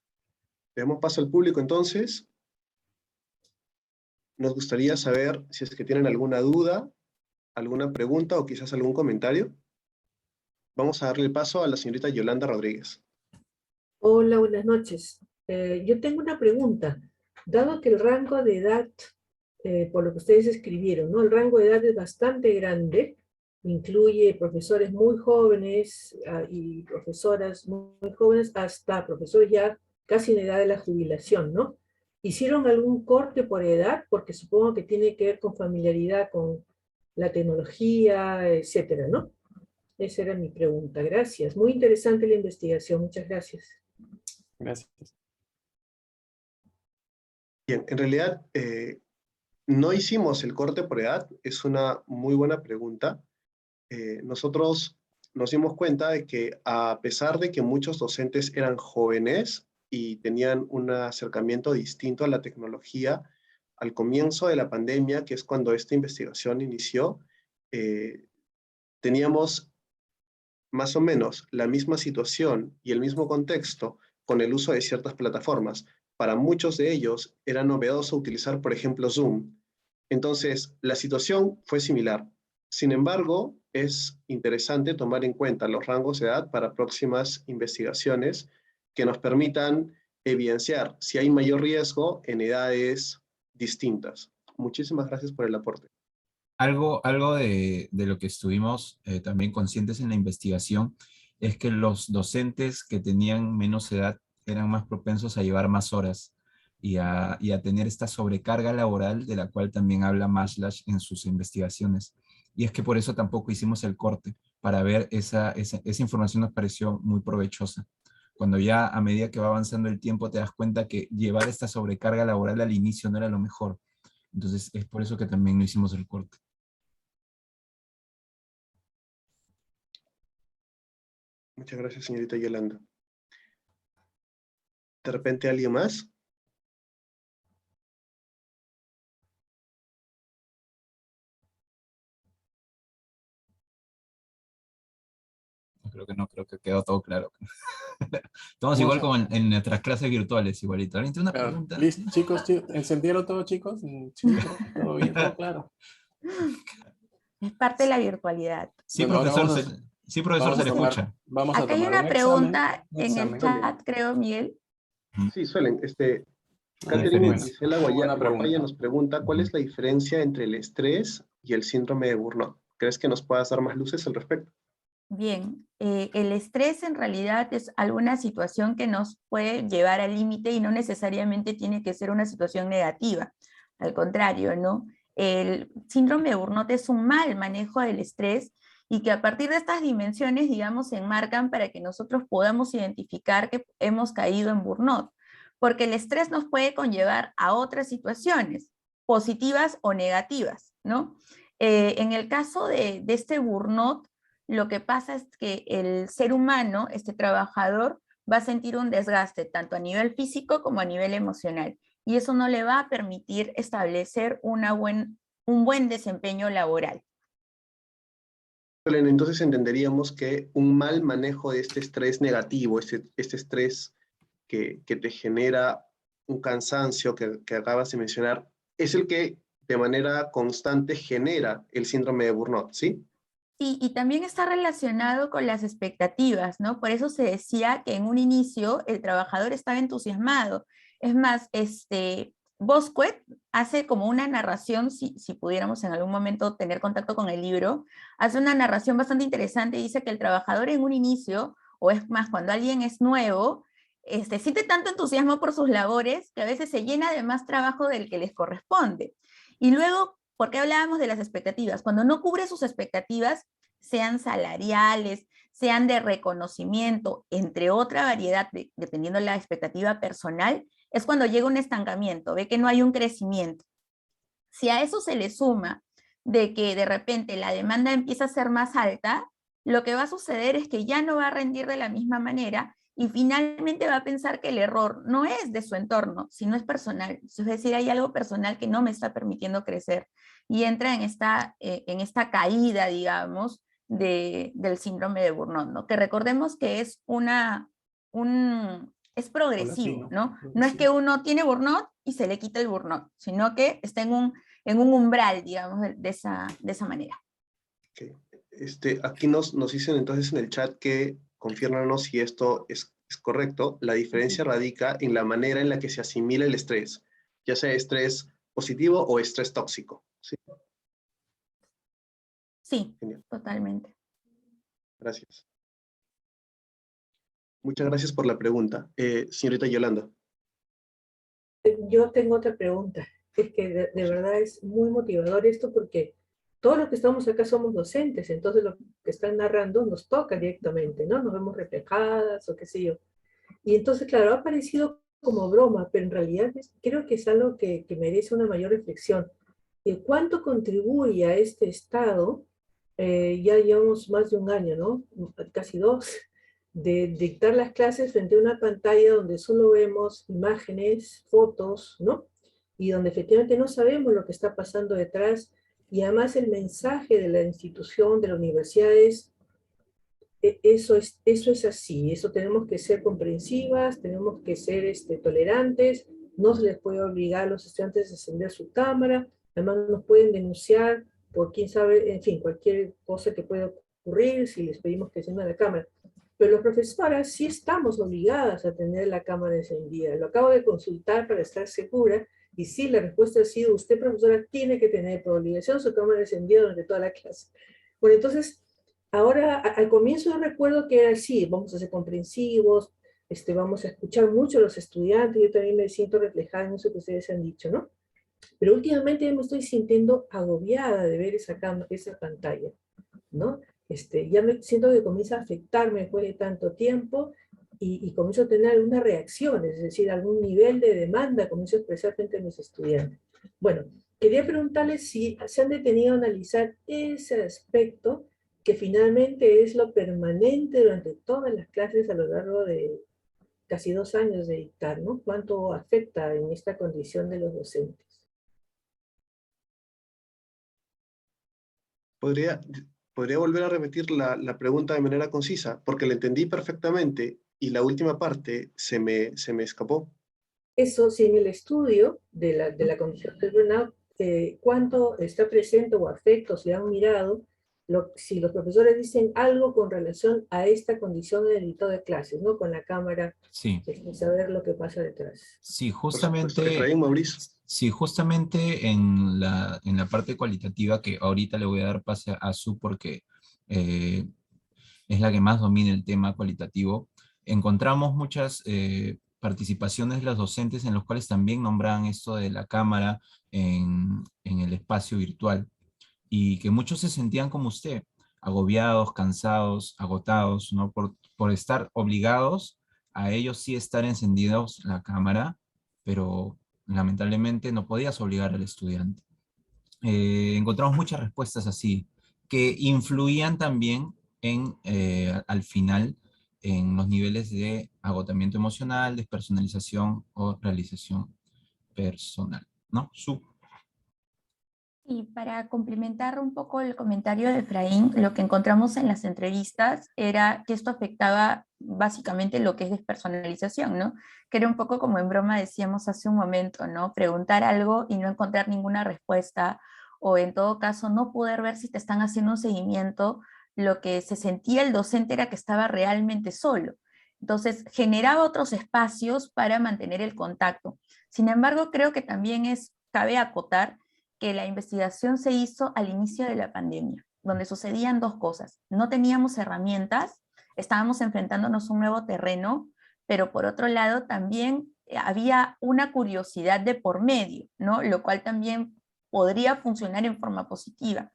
Le damos paso al público entonces. Nos gustaría saber si es que tienen alguna duda, alguna pregunta o quizás algún comentario. Vamos a darle el paso a la señorita Yolanda Rodríguez. Hola, buenas noches. Yo tengo una pregunta. Dado que el rango de edad, por lo que ustedes escribieron, ¿no? El rango de edad es bastante grande, incluye profesores muy jóvenes y profesoras muy jóvenes, hasta profesores ya casi en edad de la jubilación, ¿no? ¿Hicieron algún corte por edad? Porque supongo que tiene que ver con familiaridad con la tecnología, etcétera, ¿no? Esa era mi pregunta. Gracias. Muy interesante la investigación. Muchas gracias. Gracias. Bien, en realidad no hicimos el corte por edad. Es una muy buena pregunta. Nosotros nos dimos cuenta de que a pesar de que muchos docentes eran jóvenes y tenían un acercamiento distinto a la tecnología, al comienzo de la pandemia, que es cuando esta investigación inició, teníamos más o menos la misma situación y el mismo contexto con el uso de ciertas plataformas. Para muchos de ellos era novedoso utilizar, por ejemplo, Zoom. Entonces, la situación fue similar. Sin embargo, es interesante tomar en cuenta los rangos de edad para próximas investigaciones que nos permitan evidenciar si hay mayor riesgo en edades distintas. Muchísimas gracias por el aporte. Algo de lo que estuvimos también conscientes en la investigación es que los docentes que tenían menos edad eran más propensos a llevar más horas y a tener esta sobrecarga laboral de la cual también habla Maslach en sus investigaciones. Y es que por eso tampoco hicimos el corte, para ver esa información nos pareció muy provechosa. Cuando ya a medida que va avanzando el tiempo te das cuenta que llevar esta sobrecarga laboral al inicio no era lo mejor. Entonces es por eso que también no hicimos el corte. Muchas gracias, señorita Yolanda. ¿De repente alguien más? Creo que quedó todo claro. Estamos igual como en nuestras clases virtuales, igualito. ¿Alguien tiene una pregunta? ¿Listo, chicos? ¿Entendieron todo, chicos? Sí, todo bien, todo claro. Es parte de la virtualidad. Sí, Bueno, profesor, sí, profesor, se le escucha. Vamos a Acá hay tomar una un pregunta examen. en el chat, creo, Miguel. Sí, suelen. La Catherine diferencia. Gisela Guapaya nos pregunta, ¿cuál es la diferencia entre el estrés y el síndrome de Burnout? ¿Crees que nos puedas dar más luces al respecto? Bien, el estrés en realidad es alguna situación que nos puede llevar al límite y no necesariamente tiene que ser una situación negativa. Al contrario, ¿no? El síndrome de Burnout es un mal manejo del estrés y que a partir de estas dimensiones, digamos, se enmarcan para que nosotros podamos identificar que hemos caído en Burnout. Porque el estrés nos puede conllevar a otras situaciones, positivas o negativas, ¿no? En el caso de este Burnout, lo que pasa es que el ser humano, este trabajador, va a sentir un desgaste tanto a nivel físico como a nivel emocional. Y eso no le va a permitir establecer un buen desempeño laboral. Entonces entenderíamos que un mal manejo de este estrés negativo, este estrés que te genera un cansancio que acabas de mencionar, es el que de manera constante genera el síndrome de burnout, ¿sí? Sí, y también está relacionado con las expectativas, ¿no? Por eso se decía que en un inicio el trabajador estaba entusiasmado. Es más, Bosquet hace como una narración, si pudiéramos en algún momento tener contacto con el libro, hace una narración bastante interesante y dice que el trabajador en un inicio, o es más, cuando alguien es nuevo, siente tanto entusiasmo por sus labores que a veces se llena de más trabajo del que les corresponde. Y luego, ¿por qué hablábamos de las expectativas? Cuando no cubre sus expectativas, sean salariales, sean de reconocimiento, entre otra variedad, dependiendo de la expectativa personal, es cuando llega un estancamiento, ve que no hay un crecimiento. Si a eso se le suma de que de repente la demanda empieza a ser más alta, lo que va a suceder es que ya no va a rendir de la misma manera y finalmente va a pensar que el error no es de su entorno, sino es personal. Es decir, hay algo personal que no me está permitiendo crecer y entra en esta caída, digamos, del síndrome de burnout, ¿no? Que recordemos que es es progresivo, ¿no? No es que uno tiene burnout y se le quita el burnout, sino que está en un umbral, digamos, de esa manera. Okay. Aquí nos dicen entonces en el chat que confírmanos si esto es correcto. La diferencia radica en la manera en la que se asimila el estrés, ya sea estrés positivo o estrés tóxico. ¿Sí? Sí, totalmente. Gracias. Muchas gracias por la pregunta. Señorita Yolanda. Yo tengo otra pregunta. Es que de verdad es muy motivador esto porque todos los que estamos acá somos docentes, entonces lo que están narrando nos toca directamente, ¿no? Nos vemos reflejadas o qué sé yo. Y entonces, claro, ha parecido como broma, pero en realidad creo que es algo que merece una mayor reflexión. ¿Cuánto contribuye a este estado? Ya llevamos más de un año, ¿no? Casi 2, de dictar las clases frente a una pantalla donde solo vemos imágenes, fotos, ¿no? Y donde efectivamente no sabemos lo que está pasando detrás, y además el mensaje de la institución, de la universidad es, eso es así, eso tenemos que ser comprensivas, tenemos que ser tolerantes, no se les puede obligar a los estudiantes a encender su cámara, además nos pueden denunciar por quién sabe, en fin, cualquier cosa que pueda ocurrir si les pedimos que enciendan la cámara. Pero las profesoras sí estamos obligadas a tener la cámara encendida. Lo acabo de consultar para estar segura, y sí, la respuesta ha sido, usted, profesora, tiene que tener por obligación su cámara encendida durante toda la clase. Bueno, entonces, ahora, al comienzo yo recuerdo que era así, vamos a ser comprensivos, vamos a escuchar mucho a los estudiantes, yo también me siento reflejada en eso que ustedes han dicho, ¿no? Pero últimamente me estoy sintiendo agobiada de ver esa pantalla, ¿no? Ya me siento que comienza a afectarme después de tanto tiempo y comienzo a tener algunas reacciones, es decir, algún nivel de demanda comienzo a expresar frente a mis estudiantes. Bueno, quería preguntarles si se han detenido a analizar ese aspecto que finalmente es lo permanente durante todas las clases a lo largo de casi 2 años de dictar, ¿no? ¿Cuánto afecta en esta condición de los docentes? ¿Podría volver a repetir la pregunta de manera concisa? Porque la entendí perfectamente y la última parte se me escapó. Eso, si en el estudio de la condición del burnout, cuánto está presente o afecta, o si han mirado, si los profesores dicen algo con relación a esta condición en el editado de clases, ¿no? Con la cámara, sí, saber lo que pasa detrás. Sí, justamente, Efraín, Mauricio. sí, justamente en la parte cualitativa, que ahorita le voy a dar pase a Su porque es la que más domina el tema cualitativo, encontramos muchas participaciones de los docentes en los cuales también nombraban esto de la cámara en el espacio virtual, y que muchos se sentían como usted, agobiados, cansados, agotados, ¿no? Por estar obligados a ellos sí estar encendidos la cámara, pero lamentablemente no podías obligar al estudiante. Encontramos muchas respuestas así, que influían también en, al final, en los niveles de agotamiento emocional, despersonalización o realización personal, ¿no? Y para complementar un poco el comentario de Efraín, lo que encontramos en las entrevistas era que esto afectaba básicamente lo que es despersonalización, ¿no? Que era un poco como en broma decíamos hace un momento, ¿no? Preguntar algo y no encontrar ninguna respuesta, o en todo caso no poder ver si te están haciendo un seguimiento, lo que se sentía el docente era que estaba realmente solo. Entonces generaba otros espacios para mantener el contacto. Sin embargo, creo que también cabe acotar que la investigación se hizo al inicio de la pandemia, donde sucedían dos cosas. No teníamos herramientas, estábamos enfrentándonos a un nuevo terreno, pero por otro lado también había una curiosidad de por medio, ¿no? Lo cual también podría funcionar en forma positiva.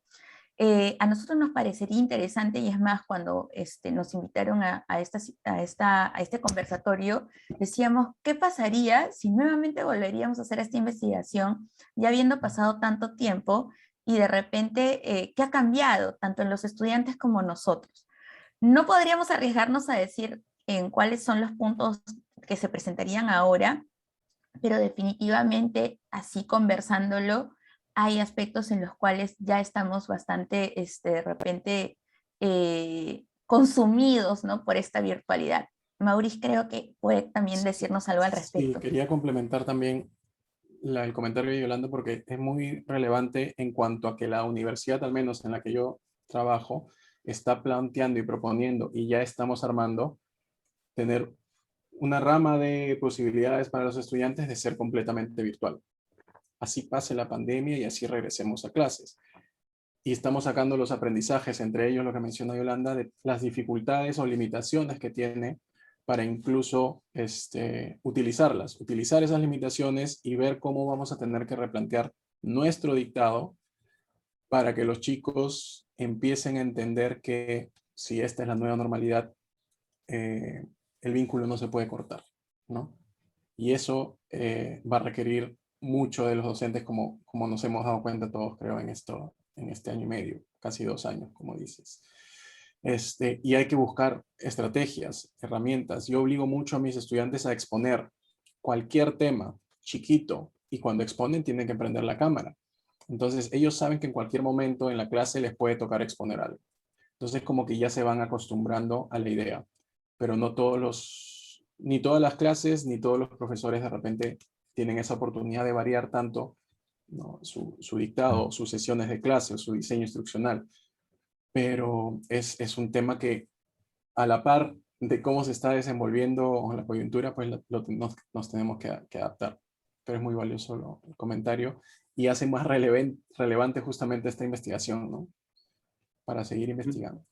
A nosotros nos parecería interesante, y es más, cuando nos invitaron a este conversatorio, decíamos, ¿qué pasaría si nuevamente volveríamos a hacer esta investigación, ya habiendo pasado tanto tiempo, y de repente, qué ha cambiado, tanto en los estudiantes como nosotros? No podríamos arriesgarnos a decir en cuáles son los puntos que se presentarían ahora, pero definitivamente, así conversándolo, hay aspectos en los cuales ya estamos bastante, de repente, consumidos, ¿no? Por esta virtualidad. Maurice creo que puede también decirnos algo al Sí, respecto. quería complementar también el comentario de Yolanda, porque es muy relevante en cuanto a que la universidad, al menos en la que yo trabajo, está planteando y proponiendo, y ya estamos armando, tener una rama de posibilidades para los estudiantes de ser completamente virtual. Así pase la pandemia y así regresemos a clases. Y estamos sacando los aprendizajes, entre ellos lo que menciona Yolanda, de las dificultades o limitaciones que tiene para incluso utilizar esas limitaciones y ver cómo vamos a tener que replantear nuestro dictado para que los chicos empiecen a entender que si esta es la nueva normalidad, el vínculo no se puede cortar, ¿no? Y eso va a requerir mucho de los docentes, como nos hemos dado cuenta todos, creo, en este año y medio, casi 2 años, como dices. Y hay que buscar estrategias, herramientas. Yo obligo mucho a mis estudiantes a exponer cualquier tema chiquito, y cuando exponen tienen que prender la cámara. Entonces ellos saben que en cualquier momento en la clase les puede tocar exponer algo. Entonces como que ya se van acostumbrando a la idea, pero no ni todas las clases, ni todos los profesores de repente tienen esa oportunidad de variar tanto, ¿no? su dictado, sus sesiones de clase, su diseño instruccional. Pero es un tema que, a la par de cómo se está desenvolviendo la coyuntura, pues nos tenemos que adaptar. Pero es muy valioso el comentario, y hace más relevante justamente esta investigación, ¿no? Para seguir investigando.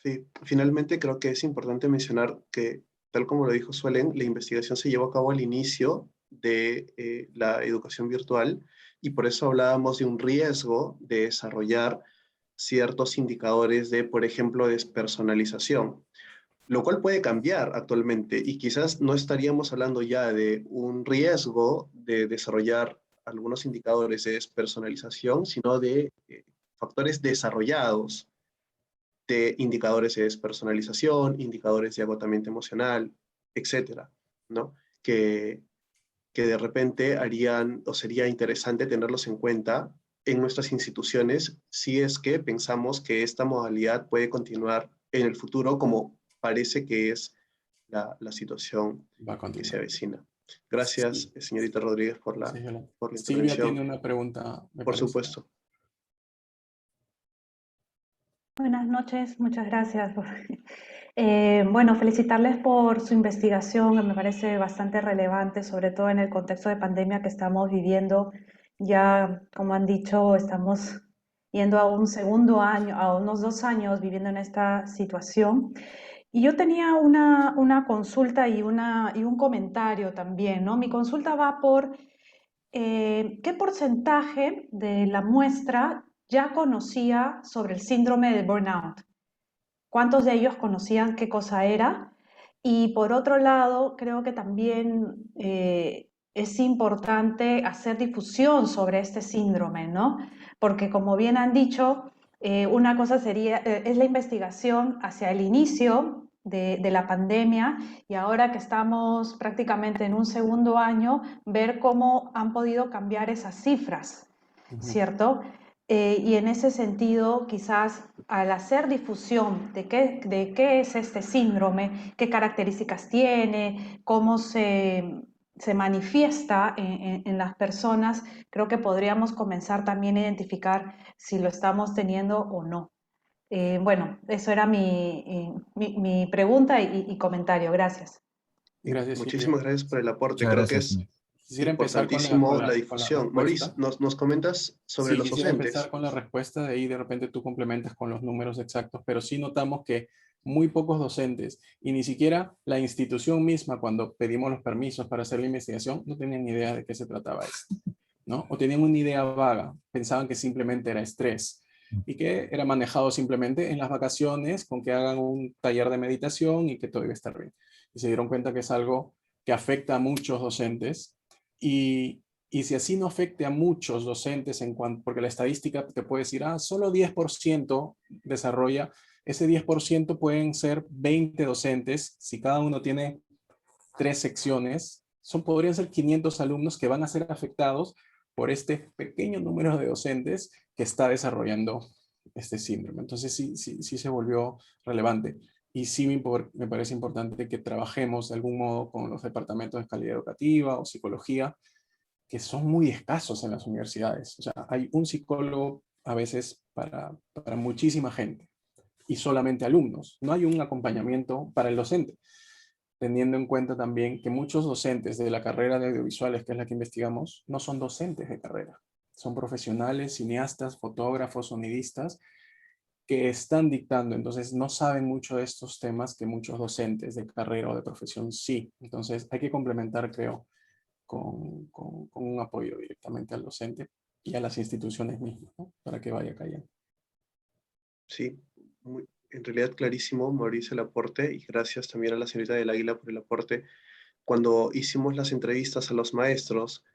Sí, finalmente creo que es importante mencionar que, tal como lo dijo Suelen, la investigación se llevó a cabo al inicio de la educación virtual, y por eso hablábamos de un riesgo de desarrollar ciertos indicadores de, por ejemplo, despersonalización, lo cual puede cambiar actualmente, y quizás no estaríamos hablando ya de un riesgo de desarrollar algunos indicadores de despersonalización, sino de factores desarrollados de indicadores de despersonalización, indicadores de agotamiento emocional, etcétera, ¿no? Que de repente harían, o sería interesante tenerlos en cuenta en nuestras instituciones, si es que pensamos que esta modalidad puede continuar en el futuro, como parece que es la situación que se avecina. Gracias, Sí. señorita Rodríguez, por la Silvia intervención. tiene una pregunta, me Por parece. supuesto. Buenas noches, muchas gracias. Bueno, felicitarles por su investigación, que me parece bastante relevante, sobre todo en el contexto de pandemia que estamos viviendo. Ya, como han dicho, estamos yendo a un segundo año, a unos 2 años viviendo en esta situación. Y yo tenía una consulta y un comentario también, ¿no? Mi consulta va por ¿qué porcentaje de la muestra ya conocía sobre el síndrome de burnout? ¿Cuántos de ellos conocían qué cosa era? Y por otro lado, creo que también es importante hacer difusión sobre este síndrome, ¿no? Porque como bien han dicho, una cosa es la investigación hacia el inicio de la pandemia, y ahora que estamos prácticamente en un segundo año, ver cómo han podido cambiar esas cifras, ¿cierto? Y en ese sentido, quizás al hacer difusión de qué es este síndrome, qué características tiene, cómo se manifiesta en las personas, creo que podríamos comenzar también a identificar si lo estamos teniendo o no. Bueno, eso era mi pregunta y comentario. Gracias. Gracias, Silvia. Muchísimas gracias por el aporte. Muchas Creo que gracias, es Silvia. Quisiera empezar importantísimo la con la difusión. Maurice, respuesta. nos comentas sobre Sí, los quisiera empezar docentes. con la respuesta, de ahí de repente tú complementas con los números exactos, pero sí notamos que muy pocos docentes y ni siquiera la institución misma, cuando pedimos los permisos para hacer la investigación, no tenían ni idea de qué se trataba esto, ¿no? O tenían una idea vaga, pensaban que simplemente era estrés y que era manejado simplemente en las vacaciones con que hagan un taller de meditación y que todo iba a estar bien. Y se dieron cuenta que es algo que afecta a muchos docentes y si así no afecte a muchos docentes, porque la estadística te puede decir, solo 10% desarrolla, ese 10% pueden ser 20 docentes, si cada uno tiene 3 secciones, podrían ser 500 alumnos que van a ser afectados por este pequeño número de docentes que está desarrollando este síndrome. Entonces sí se volvió relevante. Y sí me parece importante que trabajemos de algún modo con los departamentos de calidad educativa o psicología, que son muy escasos en las universidades. O sea, hay un psicólogo a veces para muchísima gente y solamente alumnos. No hay un acompañamiento para el docente, teniendo en cuenta también que muchos docentes de la carrera de audiovisuales, que es la que investigamos, no son docentes de carrera. Son profesionales, cineastas, fotógrafos, sonidistas, que están dictando. Entonces no saben mucho de estos temas que muchos docentes de carrera o de profesión sí. Entonces hay que complementar, creo, con un apoyo directamente al docente y a las instituciones mismas, ¿no? Para que vaya cayendo. Sí, en realidad clarísimo, Mauricio, el aporte, y gracias también a la señorita del Águila por el aporte. Cuando hicimos las entrevistas a los maestros,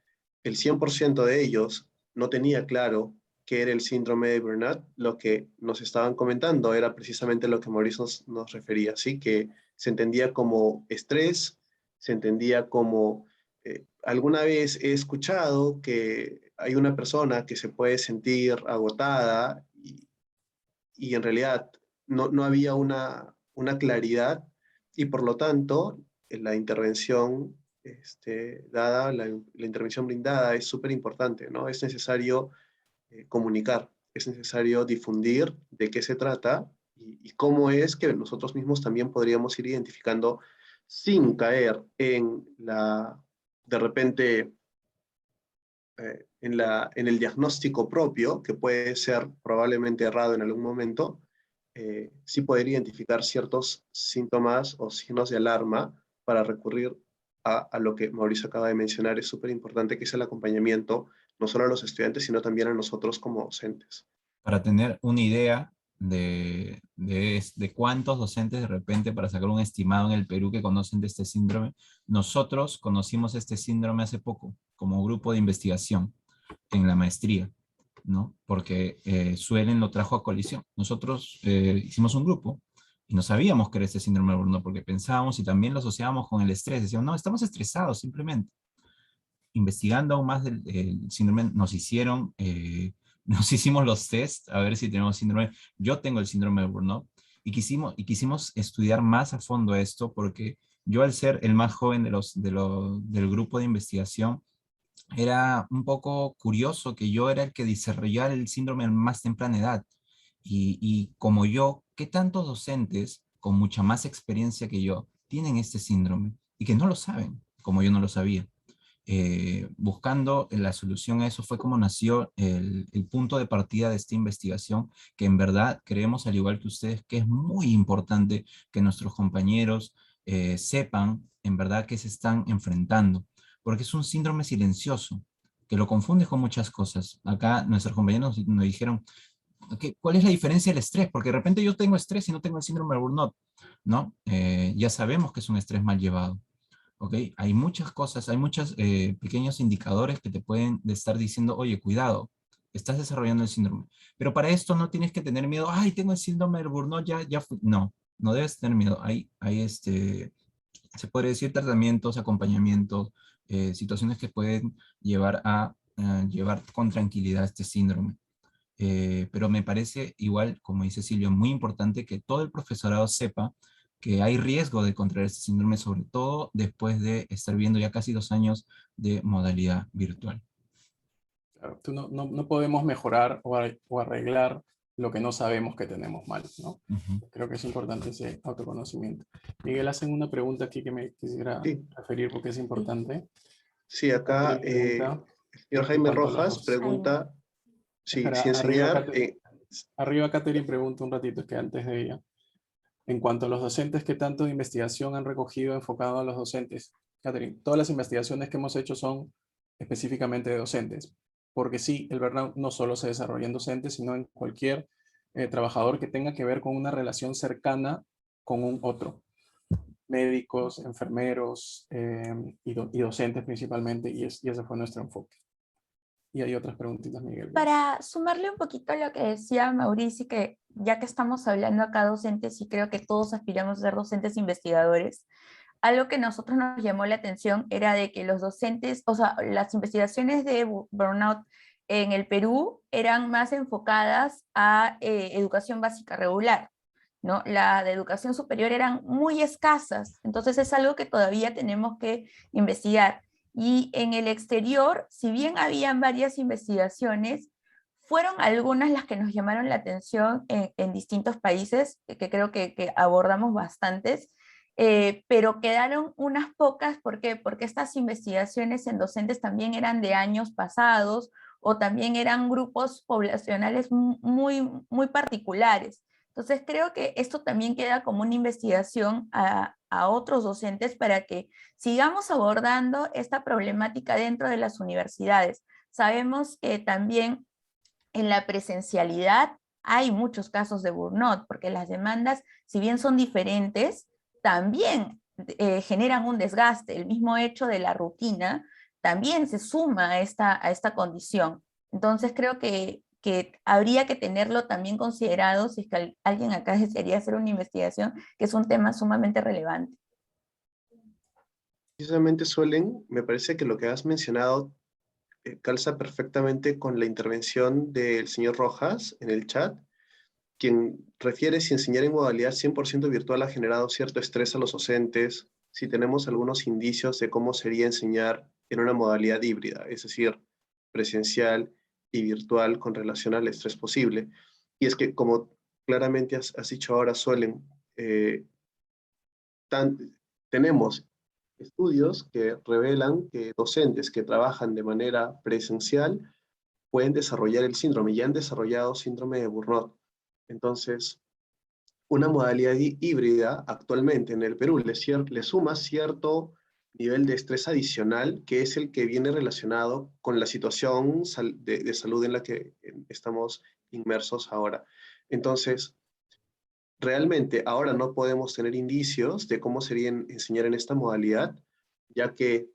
el 100% de ellos no tenía claro qué era el síndrome de Burnout. Lo que nos estaban comentando era precisamente lo que Mauricio nos refería, ¿sí? Que se entendía como estrés, se entendía como... alguna vez he escuchado que hay una persona que se puede sentir agotada y en realidad no había una claridad y por lo tanto la intervención la intervención brindada es súper importante, ¿no? Es necesario comunicar, es necesario difundir de qué se trata y cómo es que nosotros mismos también podríamos ir identificando sin caer en de repente, en el diagnóstico propio, que puede ser probablemente errado en algún momento, sí poder identificar ciertos síntomas o signos de alarma para recurrir a lo que Mauricio acaba de mencionar. Es súper importante, que es el acompañamiento, no solo a los estudiantes, sino también a nosotros como docentes. Para tener una idea de cuántos docentes de repente, para sacar un estimado en el Perú que conocen de este síndrome, nosotros conocimos este síndrome hace poco como grupo de investigación en la maestría, ¿no? Porque Suelen lo trajo a colisión. Nosotros hicimos un grupo y no sabíamos que era este síndrome de Burnout porque pensábamos y también lo asociábamos con el estrés. Decíamos, no, estamos estresados simplemente. Investigando aún más del síndrome, nos hicimos los test a ver si tenemos síndrome. Yo tengo el síndrome de Burnout y quisimos estudiar más a fondo esto porque yo, al ser el más joven del grupo de investigación, era un poco curioso que yo era el que desarrollaba el síndrome a más temprana edad. Y como yo, ¿qué tantos docentes con mucha más experiencia que yo tienen este síndrome y que no lo saben, como yo no lo sabía? Buscando la solución a eso fue como nació el punto de partida de esta investigación, que en verdad creemos, al igual que ustedes, que es muy importante que nuestros compañeros sepan en verdad que se están enfrentando, porque es un síndrome silencioso, que lo confunde con muchas cosas. Acá nuestros compañeros nos dijeron, ¿cuál es la diferencia del estrés? Porque de repente yo tengo estrés y no tengo el síndrome de Burnout, ¿no? Ya sabemos que es un estrés mal llevado. ¿Ok? Hay muchas cosas, hay muchos pequeños indicadores que te pueden estar diciendo, oye, cuidado, estás desarrollando el síndrome. Pero para esto no tienes que tener miedo, ay, tengo el síndrome del Burnout, ya fui. No, no debes tener miedo. Se podría decir tratamientos, acompañamientos, situaciones que pueden llevar a llevar con tranquilidad este síndrome. Pero me parece igual, como dice Silvio, muy importante que todo el profesorado sepa que hay riesgo de contraer este síndrome, sobre todo después de estar viendo ya casi 2 años de modalidad virtual. Claro, no podemos mejorar o arreglar lo que no sabemos que tenemos mal, ¿no? Creo que es importante ese autoconocimiento. Miguel, hacen una pregunta aquí que me quisiera referir porque es importante. Sí, acá el señor Jaime Rojas pregunta si enseñar... Arriba Catherine pregunta un ratito, que antes de ella. En cuanto a los docentes, ¿qué tanto de investigación han recogido enfocado a los docentes? Catherine, todas las investigaciones que hemos hecho son específicamente de docentes, porque sí, el burnout no solo se desarrolla en docentes, sino en cualquier trabajador que tenga que ver con una relación cercana con un otro. Médicos, enfermeros y docentes principalmente, y ese fue nuestro enfoque. Y hay otras preguntitas, Miguel. Para sumarle un poquito a lo que decía Mauricio, que ya que estamos hablando acá docentes y creo que todos aspiramos a ser docentes investigadores, algo que a nosotros nos llamó la atención era de que los docentes, o sea, las investigaciones de burnout en el Perú eran más enfocadas a educación básica regular, ¿no? La de educación superior eran muy escasas, entonces es algo que todavía tenemos que investigar. Y en el exterior, si bien habían varias investigaciones, fueron algunas las que nos llamaron la atención en distintos países, que creo que abordamos bastantes, pero quedaron unas pocas. ¿Por qué? Porque estas investigaciones en docentes también eran de años pasados, o también eran grupos poblacionales muy particulares. Entonces creo que esto también queda como una investigación a otros docentes para que sigamos abordando esta problemática dentro de las universidades. Sabemos que también en la presencialidad hay muchos casos de burnout, porque las demandas, si bien son diferentes, también generan un desgaste. El mismo hecho de la rutina también se suma a esta condición. Entonces creo que habría que tenerlo también considerado si es que alguien acá desearía hacer una investigación, que es un tema sumamente relevante. Precisamente, Suelen, me parece que lo que has mencionado calza perfectamente con la intervención del señor Rojas en el chat, quien refiere si enseñar en modalidad 100% virtual ha generado cierto estrés a los docentes, si tenemos algunos indicios de cómo sería enseñar en una modalidad híbrida, es decir, presencial y virtual con relación al estrés posible. Y es que, como claramente has dicho ahora, Suelen, tenemos estudios que revelan que docentes que trabajan de manera presencial pueden desarrollar el síndrome, y han desarrollado síndrome de burnout. Entonces, una modalidad híbrida actualmente en el Perú le suma cierto nivel de estrés adicional, que es el que viene relacionado con la situación de salud en la que estamos inmersos ahora. Entonces, realmente ahora no podemos tener indicios de cómo sería enseñar en esta modalidad, ya que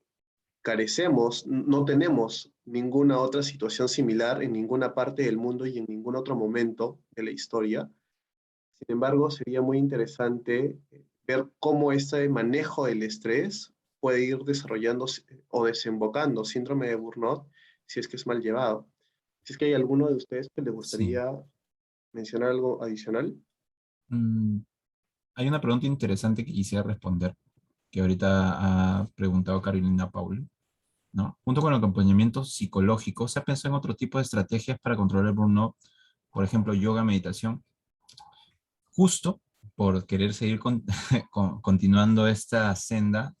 carecemos, no tenemos ninguna otra situación similar en ninguna parte del mundo y en ningún otro momento de la historia. Sin embargo, sería muy interesante ver cómo este manejo del estrés puede ir desarrollando o desembocando síndrome de burnout si es que es mal llevado. Si es que hay alguno de ustedes que le gustaría mencionar algo adicional. Hay una pregunta interesante que quisiera responder, que ahorita ha preguntado Carolina Paul, ¿no? Junto con el acompañamiento psicológico, ¿se ha pensado en otro tipo de estrategias para controlar el burnout? Por ejemplo, yoga, meditación. Justo por querer seguir continuando esta senda,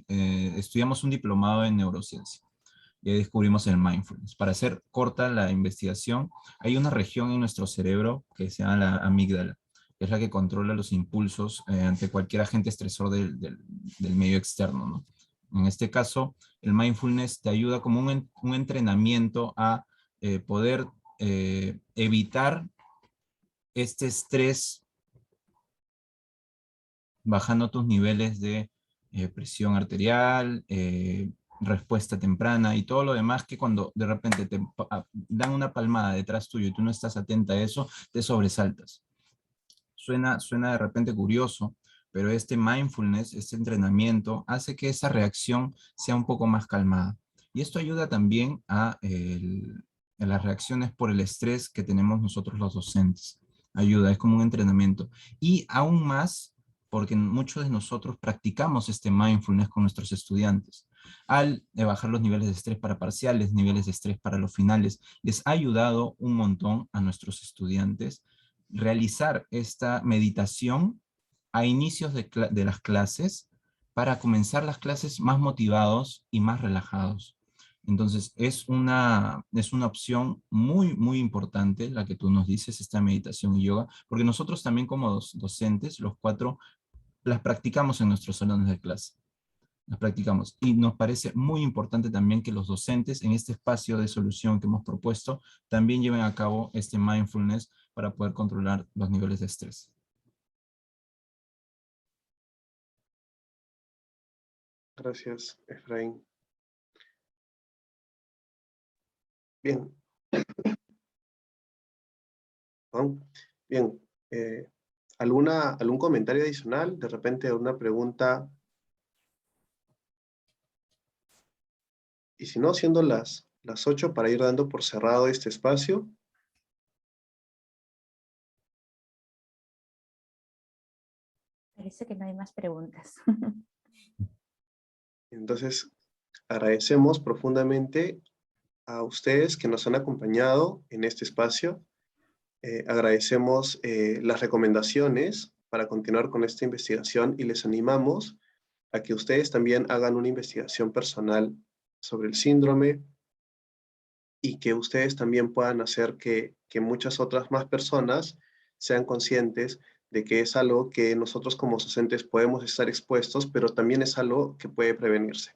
estudiamos un diplomado en neurociencia. Y ahí descubrimos el mindfulness. Para hacer corta la investigación, hay una región en nuestro cerebro que se llama la amígdala, que es la que controla los impulsos ante cualquier agente estresor del medio externo, ¿no? En este caso, el mindfulness te ayuda como un entrenamiento a poder evitar este estrés, bajando tus niveles de presión arterial, respuesta temprana y todo lo demás, que cuando de repente te dan una palmada detrás tuyo y tú no estás atenta a eso, te sobresaltas. Suena de repente curioso, pero este mindfulness, este entrenamiento, hace que esa reacción sea un poco más calmada. Y esto ayuda también a las reacciones por el estrés que tenemos nosotros los docentes. Ayuda, es como un entrenamiento. Y aún más, porque muchos de nosotros practicamos este mindfulness con nuestros estudiantes. Al bajar los niveles de estrés para parciales, niveles de estrés para los finales, les ha ayudado un montón a nuestros estudiantes realizar esta meditación a inicios de las clases para comenzar las clases más motivados y más relajados. Entonces, es una opción muy, muy importante la que tú nos dices, esta meditación y yoga, porque nosotros también como docentes, los 4, las practicamos en nuestros salones de clase. Las practicamos. Y nos parece muy importante también que los docentes en este espacio de solución que hemos propuesto también lleven a cabo este mindfulness para poder controlar los niveles de estrés. Gracias, Efraín. Bien. Bien. ¿Algún comentario adicional? De repente, una pregunta. Y si no, siendo las 8 para ir dando por cerrado este espacio. Parece que no hay más preguntas. Entonces, agradecemos profundamente a ustedes que nos han acompañado en este espacio. Agradecemos las recomendaciones para continuar con esta investigación y les animamos a que ustedes también hagan una investigación personal sobre el síndrome y que ustedes también puedan hacer que muchas otras más personas sean conscientes de que es algo que nosotros como docentes podemos estar expuestos, pero también es algo que puede prevenirse.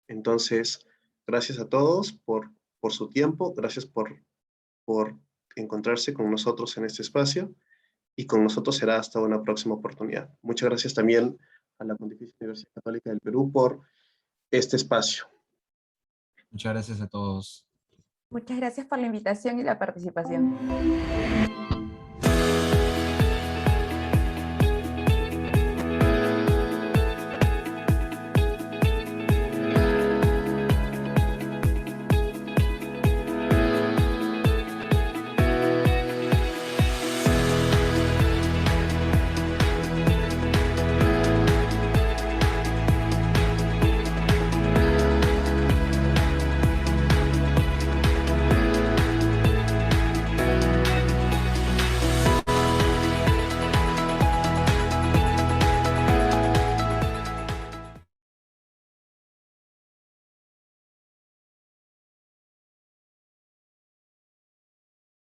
Entonces, gracias a todos por su tiempo, gracias por encontrarse con nosotros en este espacio, y con nosotros será hasta una próxima oportunidad. Muchas gracias también a la Pontificia Universidad Católica del Perú por este espacio. Muchas gracias a todos. Muchas gracias por la invitación y la participación.